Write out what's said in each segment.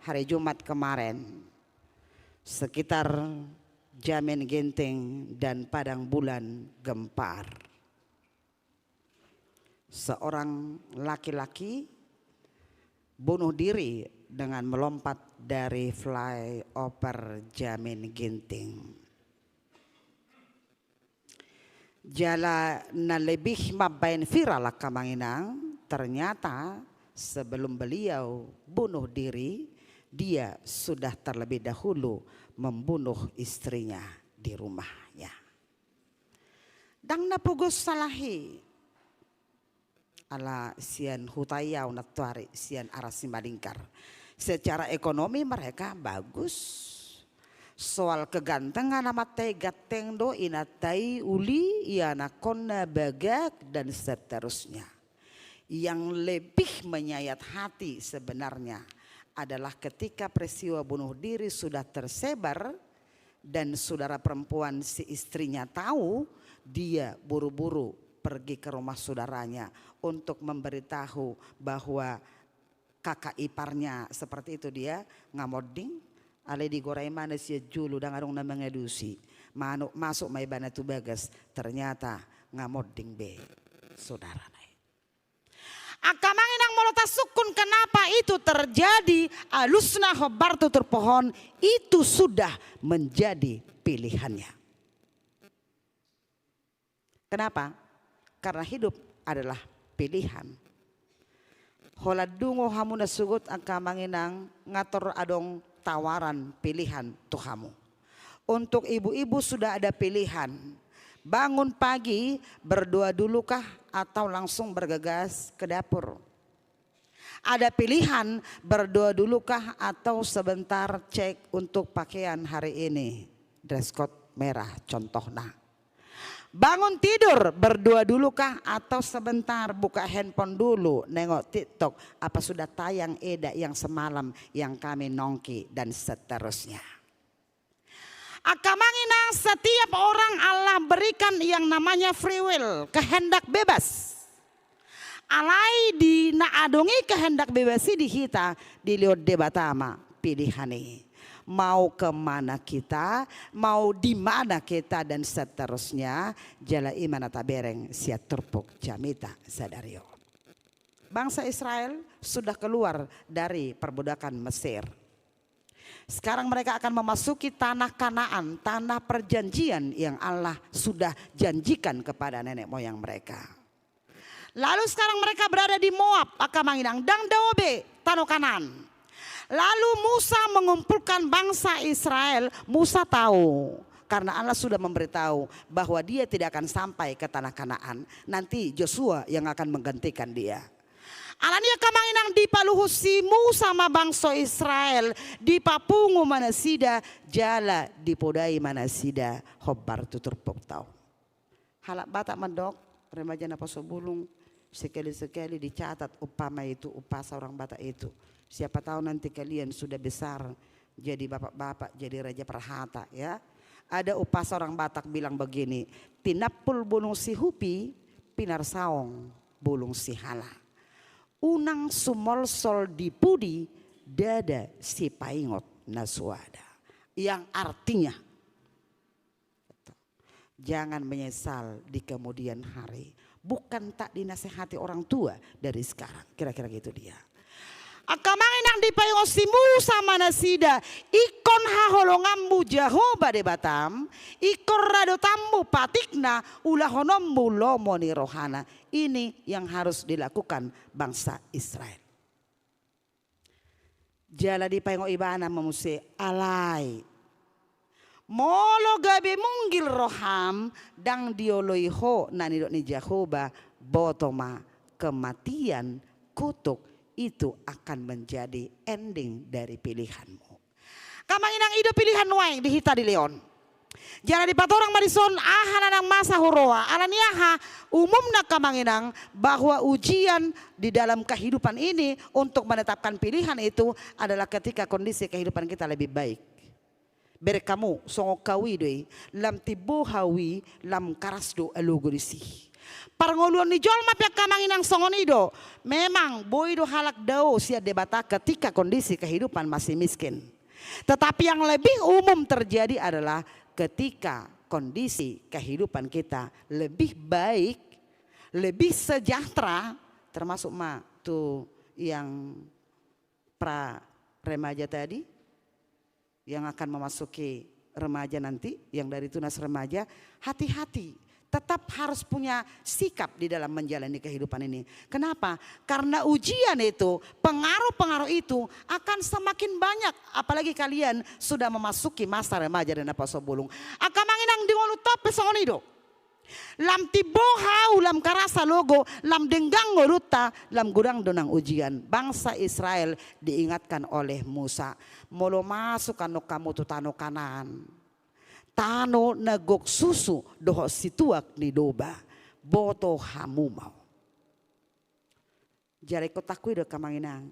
hari Jumat kemarin sekitar Jamin Ginting dan Padang Bulan gempar. Seorang laki-laki bunuh diri dengan melompat dari flyover Jamin Ginting. Jala na lebih mabain viral kamanginang, ternyata sebelum beliau bunuh diri, dia sudah terlebih dahulu membunuh istrinya di rumahnya. Dang napugos salahi ala sian hutayau natuari sian arasi malingkar. Secara ekonomi mereka bagus. Soal kegantengan amat gateng do inatai uli iana konna bagak dan seterusnya. Yang lebih menyayat hati sebenarnya adalah ketika peristiwa bunuh diri sudah tersebar dan saudara perempuan si istrinya tahu, dia buru-buru pergi ke rumah saudaranya untuk memberitahu bahwa kakak iparnya seperti itu. Dia ngamoding ale digoreng mana si julu dan arung nama ngedusi manuk masuk mai bana tu bagas, ternyata ngamoding be saudara nai. Akamangin ang molota sukun kenapa itu terjadi, alusna khobar tutur pohon itu sudah menjadi pilihannya. Kenapa? Karena hidup adalah pilihan. Holadungo hamuna sugut akamanginang ngator adong tawaran pilihan Tuhamu. Untuk ibu-ibu sudah ada pilihan. Bangun pagi berdoa dulukah atau langsung bergegas ke dapur. Ada pilihan berdoa dulukah atau sebentar cek untuk pakaian hari ini. Dress code merah contohnya. Bangun tidur berdoa dulukah atau sebentar buka handphone dulu nengok TikTok apa sudah tayang eda yang semalam yang kami nongki dan seterusnya. Akamanginang setiap orang Allah berikan yang namanya free will, kehendak bebas. Alai di naadongi kehendak bebas di kita dilihat debatama pilihan ini. Mau kemana kita, mau di mana kita dan seterusnya. Jala imana tabereng siat turpuk jamita sadario. Bangsa Israel sudah keluar dari perbudakan Mesir. Sekarang mereka akan memasuki tanah Kanaan, tanah perjanjian yang Allah sudah janjikan kepada nenek moyang mereka. Lalu sekarang mereka berada di Moab, Akamanginang, dan Daobe, tanah Kanaan. Lalu Musa mengumpulkan bangsa Israel. Musa tahu karena Allah sudah memberitahu bahwa dia tidak akan sampai ke tanah Kanaan. Nanti Joshua yang akan menggantikan dia. Alania kamanginang di paluhusi Musa sama bangsa Israel di papungu manasida jala di podai manasida hobar tutur poktau. Halak batak mendok remaja napa sobulung sekali-sekali dicatat upama itu upah seorang batak itu. Siapa tahu nanti kalian sudah besar jadi bapak-bapak jadi raja perhata ya. Ada upah seorang Batak bilang begini, pinapul bulung si hupi pinar saong bulung si hala. Unang sumol sol dipudi dada si paingot nasuada. Yang artinya jangan menyesal di kemudian hari. Bukan tak dinasehati orang tua dari sekarang. Kira-kira gitu dia. Akamanginang di payosi Musa manasida ikon haholongammu Jehovah de batam ikon radotammu patikna ulahonommu lomoni rohana. Ini yang harus dilakukan bangsa Israel. Jala di payo ibana memusi alai molo gabe munggil roham dang dioloiho nanidok ni Jehovah botoma kematian kutuk. Itu akan menjadi ending dari pilihanmu. Kamanginang ido pilihan wae dihita di leon. Jangan dipatorang marison ahananang masa huroa. Alaniaha umumna kamanginang bahwa ujian di dalam kehidupan ini untuk menetapkan pilihan itu adalah ketika kondisi kehidupan kita lebih baik. Berekamu songo kawi doi lam tibo hawi lam karasdo alugurisi. Parngoluan ni jolma pia kamanginang songonido. Memang boido halak dao sia debata ketika kondisi kehidupan masih miskin. Tetapi yang lebih umum terjadi adalah ketika kondisi kehidupan kita lebih baik, lebih sejahtera, termasuk tuh yang pra remaja tadi, yang akan memasuki remaja nanti, yang dari tunas remaja, hati-hati. Tetap harus punya sikap di dalam menjalani kehidupan ini. Kenapa? Karena ujian itu, pengaruh-pengaruh itu akan semakin banyak. Apalagi kalian sudah memasuki masa remaja dan apa sobulung. Akamanginang dingolu tope songonido. Lam tiboha ulam karasa logo, lam denggang ngoluta, lam gudang donang ujian. Bangsa Israel diingatkan oleh Musa. Molo masuk kanu kamu tutano kanan. Tano nagok susu doho situak ni doba boto hamu mau. Jare ko takui do kamanginang.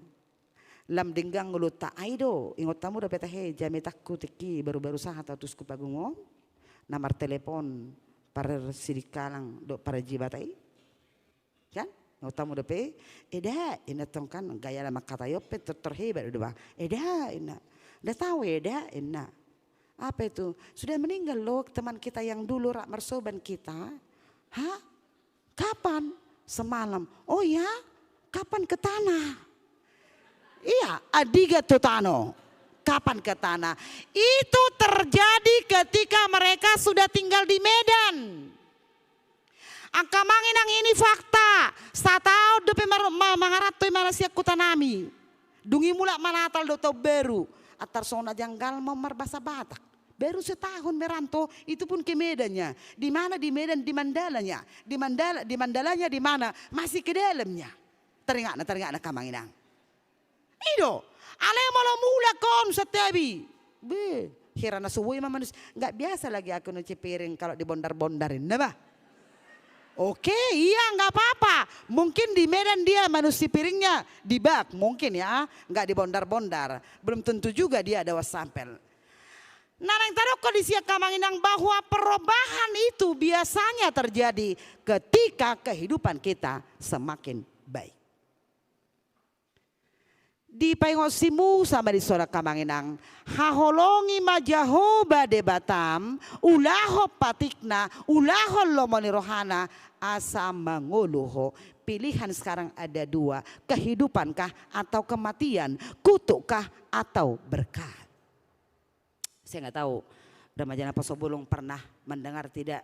Lam denggang ngulut ta aido ingot tamu do peta he jame takku teki baru-baru saha tatus ku pagungo. Nomor telepon para sidikalang do para jibatai. Kan? Ingot tamu do pe eda ina tongkan gaya lama kata yo pe terhebat do ba. Eda ina. Da tahu eda ina. Apa itu? Sudah meninggal loh teman kita yang dulu rak mersoban kita. Hah? Kapan? Semalam. Oh ya? Kapan ke tanah? Iya, adiga tutano. Kapan ke tanah? Itu terjadi ketika mereka sudah tinggal di Medan. Angkamanginang ini fakta. Satau depe mangaratoi Malaysia kutanami. Dungi mulak manatal do tau beru. Atar sona janggal mau berbahasa Batak. Baru setahun merantau itu pun ke Medannya. Di mana di Medan di Mandalanya. Di Mandalanya di mana masih ke dalamnya. Teringat kamanginang. Ido, ale malah mula kon setiabi. Be, hirana suwui mamanus nggak biasa lagi aku nyuci piring kalau dibondar-bondarin, nah. Oke, iya nggak apa-apa. Mungkin di Medan dia manusia piringnya di bak, mungkin ya, nggak dibondar-bondar. Belum tentu juga dia ada wasampel. Narang taruh kondisi kamanginang bahwa perubahan itu biasanya terjadi ketika kehidupan kita semakin baik. Di pengosimu sama di sora kamanginang haholongi majahoba de Batam ulaho patikna ulaho lomoni rohana asa manguluho. Pilihan sekarang ada dua, kehidupankah atau kematian, kutukkah atau berkat. Saya nggak tahu remaja apa sobulung pernah mendengar tidak,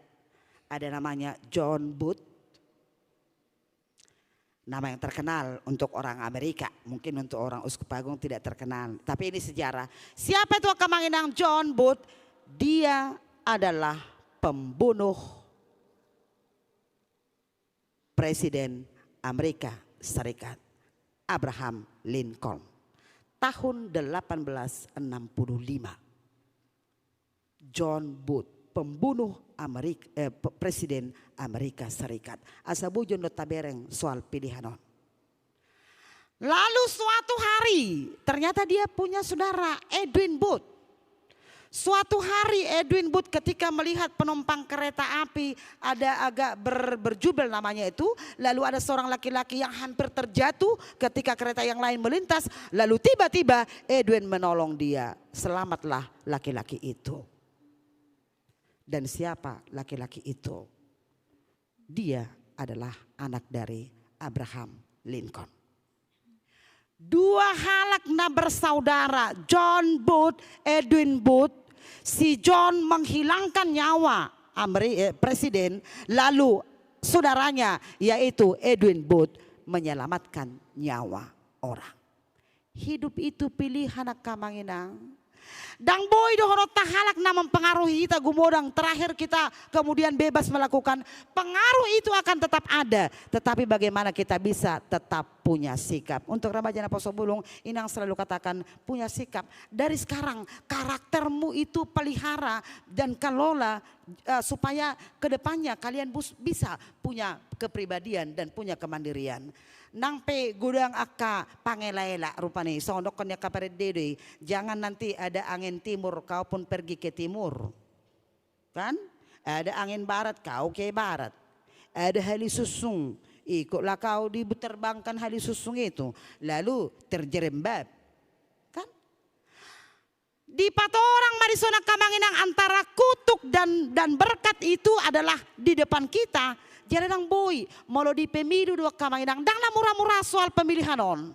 ada namanya John Booth. Nama yang terkenal untuk orang Amerika, mungkin untuk orang Uskup Agung tidak terkenal. Tapi ini sejarah. Siapa itu kamanginang John Booth? Dia adalah pembunuh Presiden Amerika Serikat Abraham Lincoln tahun 1865. John Booth, pembunuh Presiden Amerika Serikat. Asabujon do tabereng soal pilihan. Lalu suatu hari ternyata dia punya saudara Edwin Booth. Suatu hari Edwin Booth ketika melihat penumpang kereta api ada agak berjubel namanya itu. Lalu ada seorang laki-laki yang hampir terjatuh ketika kereta yang lain melintas. Lalu tiba-tiba Edwin menolong dia. Selamatlah laki-laki itu. Dan siapa laki-laki itu? Dia adalah anak dari Abraham Lincoln. Dua halak na bersaudara, John Booth, Edwin Booth. Si John menghilangkan nyawa presiden, lalu saudaranya yaitu Edwin Booth menyelamatkan nyawa orang. Hidup itu pilihan kamanginang. Dang boy dohoro tahalak na mempengaruhi kita gumodang. Terakhir kita kemudian bebas melakukan. Pengaruh itu akan tetap ada. Tetapi bagaimana kita bisa tetap punya sikap. Untuk remaja Napa Sobulung, Inang selalu katakan punya sikap. Dari sekarang karaktermu itu pelihara dan kelola supaya kedepannya kalian bisa punya kepribadian dan punya kemandirian. Nang pe gudang akka pangelela rupane sondoknya kaparet dede, jangan nanti ada angin timur kau pun pergi ke timur, kan? Ada angin barat kau ke barat. ada hali susung. Ikutlah kau diterbangkan hali susung itu. Lalu terjerembab. Kan? Di patorang marisona kamanginang antara kutuk dan berkat itu adalah di depan kita. Jadi nang boy, mau di pemilu dua kamanginang. Danglah murah-murah soal pemilihan on.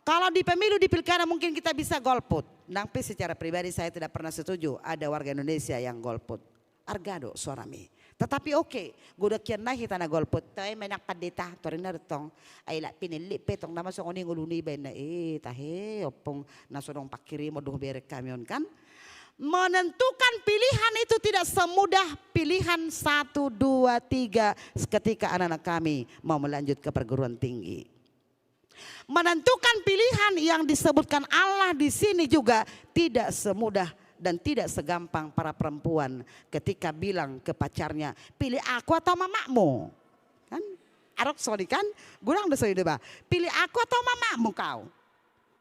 Kalau di pemilu di pilkada mungkin kita bisa golput. Tapi secara pribadi saya tidak pernah setuju ada warga Indonesia yang golput. Argado suarami. Tetapi oke, gue udah kian naik tanah golput. Tapi menak padeta, torina retong. Ay la pinili petong nama so kuning uluni benda. Tahe opong nasodong pakiri moduh berek kamion kan. Menentukan pilihan itu tidak semudah pilihan 1, 2, 3 ketika anak-anak kami mau melanjut ke perguruan tinggi. Menentukan pilihan yang disebutkan Allah di sini juga tidak semudah dan tidak segampang para perempuan ketika bilang ke pacarnya, pilih aku atau mamamu. Kan? Arok sorry kan? Gurang udah sorry deh, pilih aku atau mamamu kau.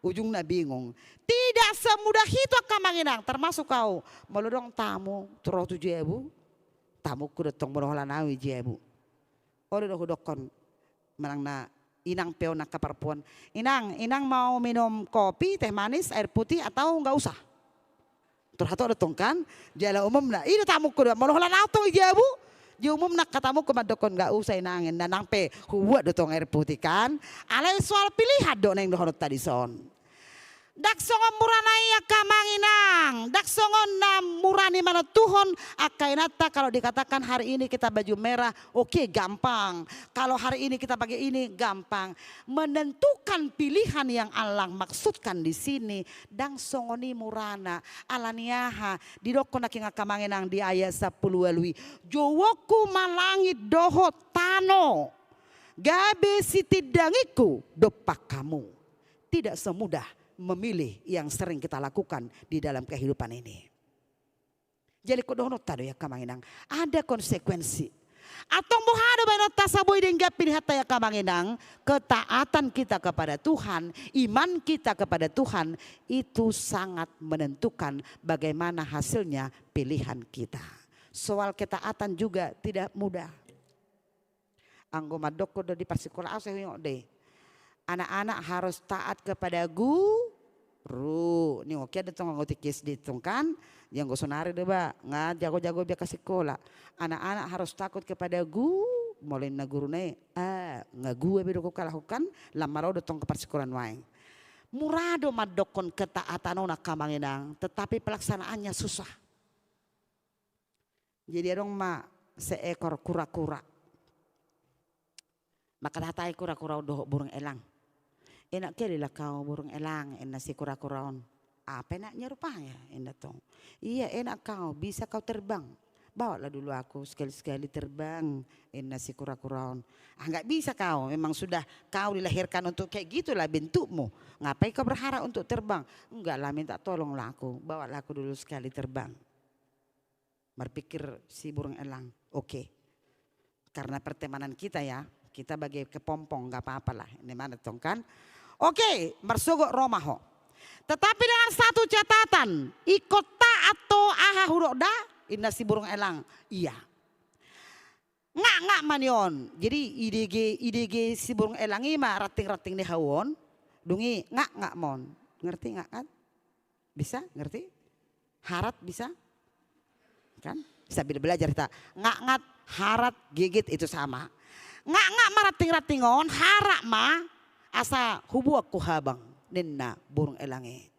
Ujungnya bingung. Tidak semudah itu kamanginang, termasuk kau. Melodong tamu, terus tujuh ibu. Tamu ku datang berolanawi jebu. Udah hudokon menang na inang peo nak perempuan. Inang mau minum kopi, teh manis, air putih atau enggak usah? Terus atau datang kan? Jala umum na, ini tamu ku dah melolanawi tuh jebu. Di umum nak katamu kumadokon enggak usah inangin. Nanang pe huwa datang air putih kan? Alai soal pilihan do neng dohorot tadi son. Dak songon murana ya kamanginang, dak songon na murani mana Tuhan akainata kalau dikatakan hari ini kita baju merah, oke, gampang. Kalau hari ini kita pakai ini gampang. Menentukan pilihan yang Allah maksudkan di sini, dang songoni murana alaniaha di dokon naking kamanginang di ayat 10 walui. Jowoku malangit dohot tano, gabe sitidangiku dopak kamu. Tidak semudah memilih yang sering kita lakukan di dalam kehidupan ini. Jadi kodono tado ya kamanginang, ada konsekuensi. Atau mohado benota saboy dengga pilih hatta ya kamanginang, ketaatan kita kepada Tuhan, iman kita kepada Tuhan itu sangat menentukan bagaimana hasilnya pilihan kita. Soal ketaatan juga tidak mudah. Anggo madoko do di pasikola asa deh. Anak-anak harus taat kepada guru. Nih oke ada tong ngotikis ditung kan. Yang gue sonari deh ba. Nggak jago-jago biar kasih sekolah. Anak-anak harus takut kepada guru. Mulai na guru nih. Nggak gue bedo kok lakukan. Lamaro datang ke persekuran wae. Murado madokon ketaatan ona kamanginang. Tetapi pelaksanaannya susah. Jadi dong mak seekor kura-kura. Maka datai kura-kura udah burung elang. Enak kali lah kau burung elang, enak si kura-kuraon. Apa enaknya rupanya enak tong. Iya enak kau, bisa kau terbang. Bawalah dulu aku sekali-sekali terbang, enak si kura-kuraon. Nggak bisa kau, memang sudah kau dilahirkan untuk kayak gitulah bentukmu. Ngapain kau berharap untuk terbang? Enggak lah, minta tolonglah aku, bawalah aku dulu sekali terbang. Berpikir si burung elang, oke. Karena pertemanan kita ya, kita bagi kepompong nggak apa-apalah. Ini mana tong kan? Oke, mersogok romaho. Tetapi dengan satu catatan, ikota atau aha huroda, inna si burung elang. Iya. Nggak manion. Jadi IDG si burung elang ini mah rating-rating di hawon. Dungi nggak mon. Ngerti nggak kan? Bisa ngerti? Harat bisa? Kan? Bisa belajar kita. Nggak harat gigit itu sama. Nggak marating-ratingon harak mah asa hubuak ku habang nina burung elange.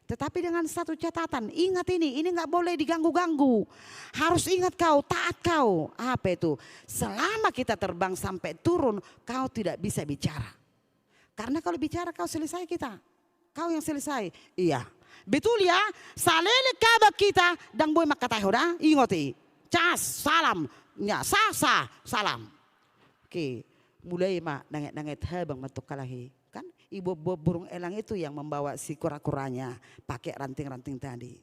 Tetapi dengan satu catatan, ingat ini nggak boleh diganggu-ganggu. Harus ingat kau, taat kau. Apa itu? Selama kita terbang sampai turun, kau tidak bisa bicara. Karena kalau bicara kau selesai kita. Kau yang selesai. Iya. Betul ya? Salele kaba kita dan boy makatay hoda. Ingoti. Cas, salam. Ya, sasa, salam. Oke, mulai mak nangit-nangit habang matuk kalahi. Kan ibu burung elang itu yang membawa si kura-kuranya pakai ranting-ranting tadi.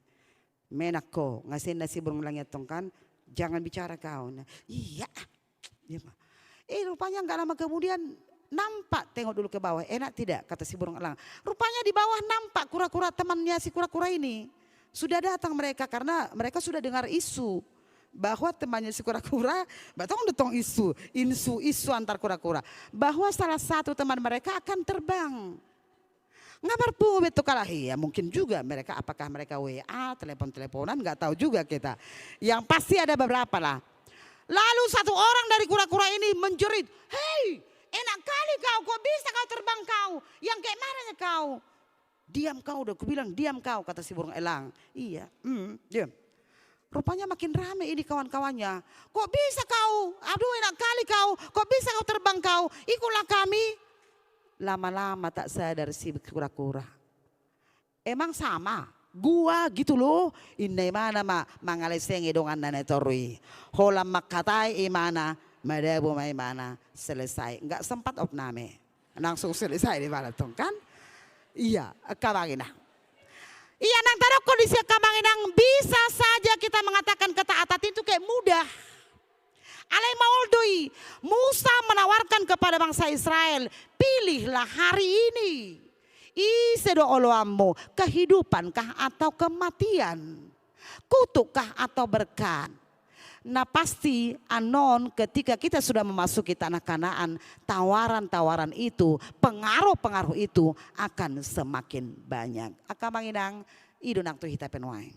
Menako ngasih nasi burung elang itu kan, jangan bicara kau. Nah, iya. Rupanya nggak lama kemudian nampak, tengok dulu ke bawah. Enak tidak kata si burung elang. Rupanya di bawah nampak kura-kura temannya si kura-kura ini. Sudah datang mereka karena mereka sudah dengar isu. bahwa temannya si kura-kura, batong detong isu antar kura-kura, bahwa salah satu teman mereka akan terbang. Ngabar pu betul kalah ya, mungkin juga mereka, apakah mereka WA, telepon-teleponan, nggak tahu juga kita. Yang pasti ada beberapa lah. Lalu satu orang dari kura-kura ini menjerit, hei enak kali kau, kok bisa kau terbang kau, yang kayak mananya kau? Diam kau, udah aku bilang diam kau, kata si burung elang. Iya, diam. Rupanya makin rame ini kawan-kawannya. Kok bisa kau, aduh enak kali kau, kok bisa kau terbang kau, ikutlah kami. Lama-lama tak sadar si kura-kura. Emang sama, gua gitu loh. Ini mana mangalesengi dongan nane torui. Holam makatai imana, madabu mana selesai. Enggak sempat opname, langsung selesai di mana tuh kan? Iya, kabanginah. Iya nang taruh kondisi kabanginang bisa saja kita mengatakan ketaatan itu kayak mudah. Alai maoldoi, Musa menawarkan kepada bangsa Israel, pilihlah hari ini. Isedo oloammu, kehidupankah atau kematian? Kutukkah atau berkat? Nah pasti anon ketika kita sudah memasuki tanah Kanaan, tawaran-tawaran itu, pengaruh-pengaruh itu akan semakin banyak. Akamanginang idunang tu hita penuai.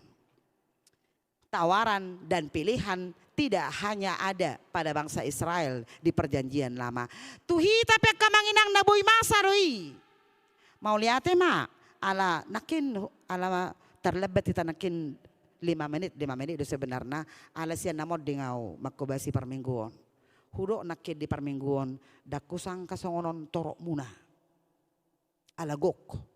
Tawaran dan pilihan tidak hanya ada pada bangsa Israel di perjanjian lama. Tuhi tapi kamanginang naboy masa roi. Mau lihat mak ala nakin ala terlebet kita nakin 5 menit itu sebenarnya ala sian namod dingau makobasi permingguan. Hudok nakid di permingguan dakusang kasongonon torok muna. Ala gok.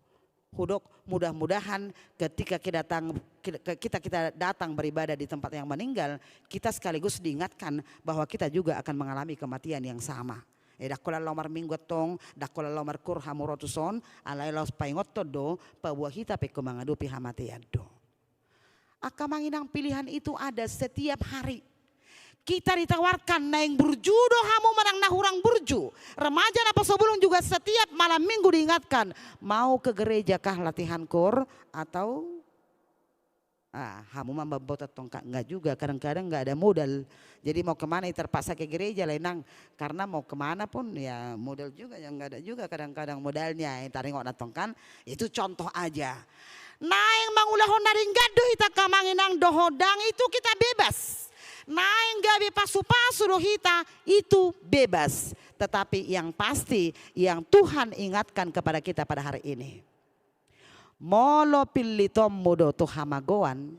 Hudok mudah-mudahan ketika kita datang beribadah di tempat yang meninggal, kita sekaligus diingatkan bahwa kita juga akan mengalami kematian yang sama. Dakola lomar minggu tong, dakola lomar kur hamurotuson, alai los paingot todo, pabuahita pe kemangadupi hamatian do. Akamanginang pilihan itu ada setiap hari. Kita ditawarkan naing burjudo hamu menang nahurang burju. Remaja apa sebelum juga setiap malam minggu diingatkan. Mau ke gereja kah latihan kor atau hamu membawa tongkat enggak juga. Kadang-kadang enggak ada modal. Jadi mau kemana terpaksa ke gereja lenang. Karena mau kemana pun ya modal juga yang enggak ada juga. Kadang-kadang modalnya yang taringok natongkan. Itu contoh aja. Naing mangulahon naring gaduh hita kamanginang dohodang itu kita bebas. Naing gabi pasu-pasu rohita itu bebas. Tetapi yang pasti yang Tuhan ingatkan kepada kita pada hari ini. Molo pilitom mudo tuhamagoan.